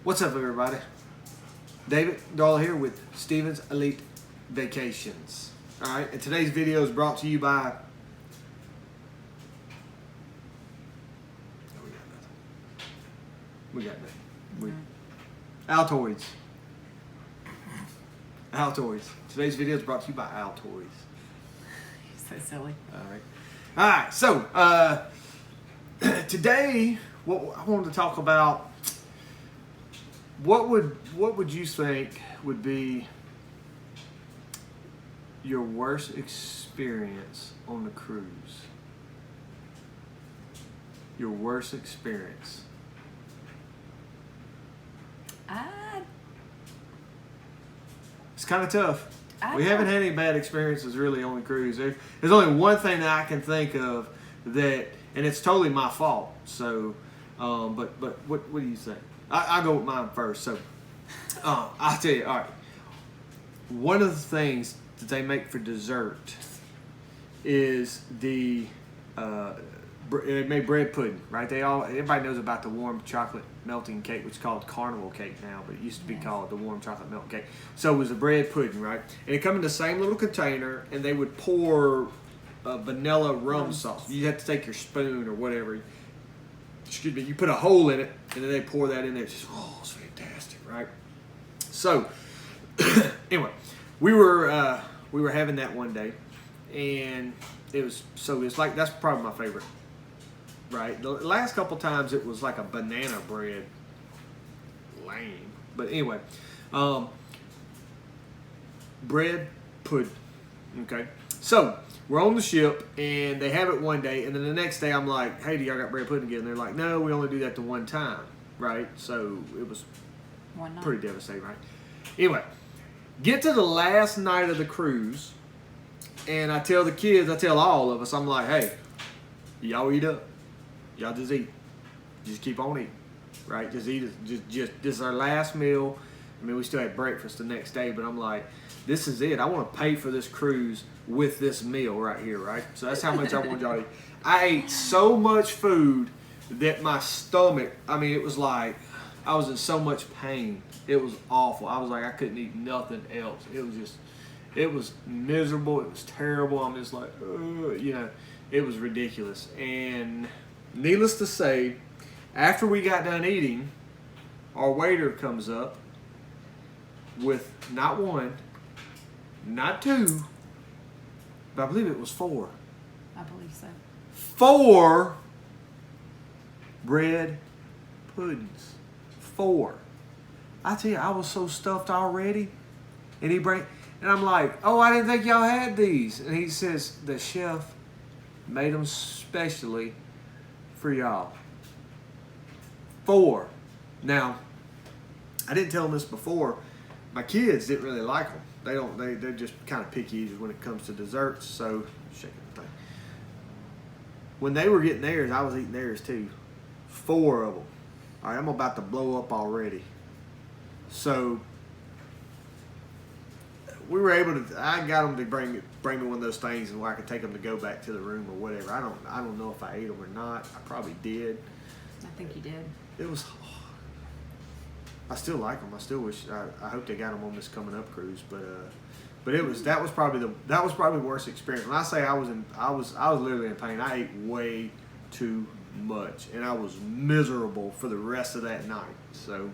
What's up, everybody? David Darla here with Stevens Elite Vacations. All right, and today's video is brought to you by. Oh, we got nothing. Altoids. Altoids. Today's video is brought to you by Altoids. You're so silly. All right. So today, what I wanted to talk about. What would you think would be your worst experience on the cruise? Your worst experience. It's kind of tough. We haven't had any bad experiences really on the cruise. There's only one thing that I can think of that, and it's totally my fault. So, but what do you think? I'll go with mine first. So, I'll tell you. All right. One of the things that they make for dessert is they made bread pudding, right? Everybody knows about the warm chocolate melting cake, which is called carnival cake now, but it used to be called the warm chocolate melting cake. So it was a bread pudding, right? And it come in the same little container, and they would pour vanilla rum sauce. You have to take your spoon or whatever. Excuse me, you put a hole in it, and then they pour that in there. It's just, it's fantastic, right? So, anyway, we were having that one day, and it's like, that's probably my favorite, right? The last couple times it was like a banana bread, lame. But anyway, bread pudding, okay? So, we're on the ship, and they have it one day, and then the next day I'm like, hey, do y'all got bread pudding again? And they're like, no, we only do that the one time, right? So it was pretty devastating, right? Anyway, get to the last night of the cruise, and I tell the kids, I tell all of us, I'm like, hey, y'all eat up. Y'all just eat. Just keep on eating, right? Just eat. Just this is our last meal. I mean, we still had breakfast the next day, but I'm like, this is it. I want to pay for this cruise with this meal right here, right? So that's how much I want y'all to eat. I ate so much food that my stomach, I mean, it was like I was in so much pain. It was awful. I was like, I couldn't eat nothing else. It was miserable. It was terrible. I'm just like, it was ridiculous. And needless to say, after we got done eating, our waiter comes up with not one, not two, but I believe it was 4. I believe so. 4 bread puddings. 4. I tell you, I was so stuffed already. And I'm like, oh, I didn't think y'all had these. And he says, the chef made them specially for y'all. 4. Now, I didn't tell them this before. My kids didn't really like them. They're just kind of picky eaters when it comes to desserts. So, shaking the thing. When they were getting theirs, I was eating theirs too. 4 of them. All right, I'm about to blow up already. So, we were able to. I got them to bring me one of those things, and where I could take them to go back to the room or whatever. I don't know if I ate them or not. I probably did. I think you did. It was. I still like them. I still wish. I hope they got them on this coming up cruise. But that was probably the worst experience. When I say I was literally in pain. I ate way too much, and I was miserable for the rest of that night. So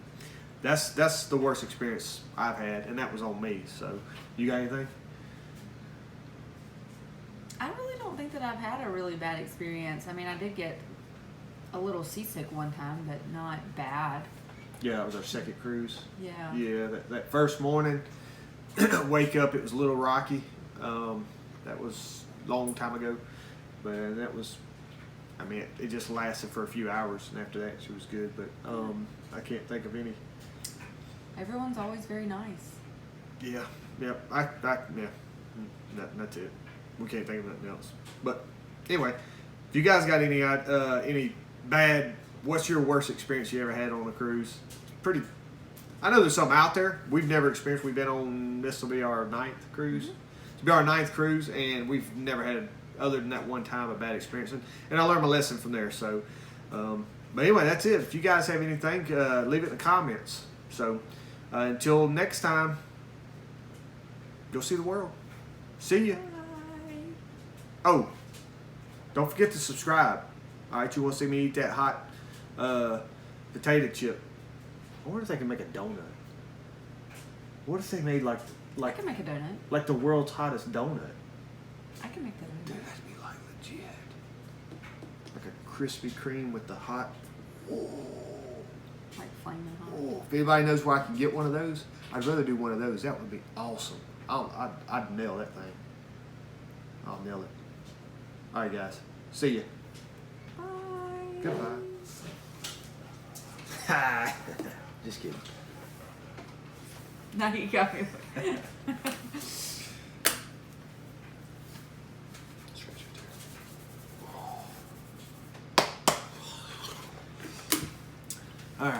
that's the worst experience I've had, and that was on me. So you got anything? I really don't think that I've had a really bad experience. I mean, I did get a little seasick one time, but not bad. Yeah, it was our second cruise. Yeah. Yeah, that first morning, wake up, it was a little rocky. That was a long time ago. But that was, I mean, it just lasted for a few hours, and after that, she was good. But I can't think of any. Everyone's always very nice. Yeah, yeah, that's it. We can't think of nothing else. But anyway, if you guys got any bad, what's your worst experience you ever had on a cruise? I know there's some out there we've never experienced. We've been on, this will be our 9th cruise. Mm-hmm. It'll be our 9th cruise, and we've never had, other than that one time, a bad experience. And I learned my lesson from there. So But anyway, that's it. If you guys have anything, leave it in the comments. So until next time, go see the world. See ya. Bye. Oh, don't forget to subscribe. All right, you want to see me eat that hot potato chip? I wonder if they can make a donut. What if they made I can make a donut. like the world's hottest donut? I can make that Dude, donut. that'd be like legit. Like a Krispy Kreme with the hot. Like flaming hot. Oh, if anybody knows where I can get one of those, I'd rather do one of those. That would be awesome. I'd nail that thing. I'll nail it. All right, guys. See ya. Bye. Goodbye. Just kidding. Now you got me. All right.